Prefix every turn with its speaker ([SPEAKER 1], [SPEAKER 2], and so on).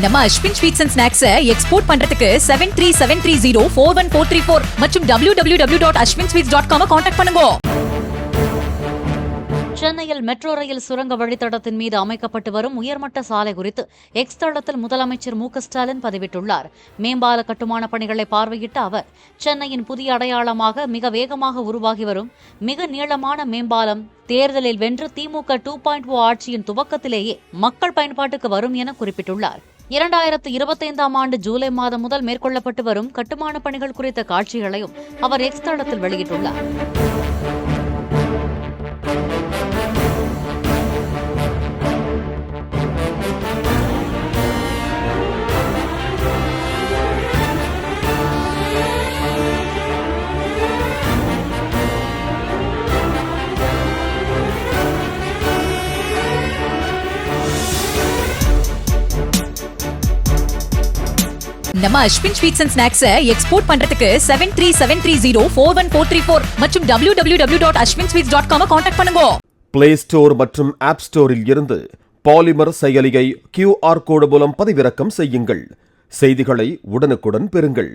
[SPEAKER 1] நம்ம Ashwin sweets and snacks export பண்றதுக்கு 7373041434 மற்றும் www.ashwinsweets.com கான்டாக்ட் பண்ணுங்க.
[SPEAKER 2] சென்னையில் மெட்ரோ ரயில் சுரங்க வழித்தடத்தின் மீது அமைக்கப்பட்டு வரும் உயர்மட்ட சாலை குறித்து எக்ஸ் தளத்தில் முதலமைச்சர் மு.க.ஸ்டாலின் பதிவிட்டுள்ளார். மேம்பால கட்டுமான பணிகளை பார்வையிட்ட அவர், சென்னையின் புதிய அடையாளமாக மிக வேகமாக உருவாகி வரும் மிக நீளமான மேம்பாலம் தேர்தலில் வென்று திமுக 2.0 ஆட்சியின் துவக்கத்திலேயே மக்கள் பயன்பாட்டுக்கு வரும் என குறிப்பிட்டுள்ளார். 2025ஆம் ஆண்டு ஜூலை மாதம் முதல் மேற்கொள்ளப்பட்டு வரும் கட்டுமான பணிகள் குறித்த காட்சிகளையும் அவர் எக்ஸ் தளத்தில் வெளியிட்டுள்ளார்.
[SPEAKER 1] நம்ம Ashwin sweets and snacks export பண்றதுக்கு 7373041434 மற்றும் www.ashwinsweets.com கான்டாக்ட் பண்ணுங்க.
[SPEAKER 3] பிளே ஸ்டோர் மற்றும் ஆப் ஸ்டோரில் இருந்து பாலிமர் செயலியை QR கோடு மூலம் பதிவிறக்கம் செய்யுங்கள். செய்திகளை உடனுக்குடன் பெறுங்கள்.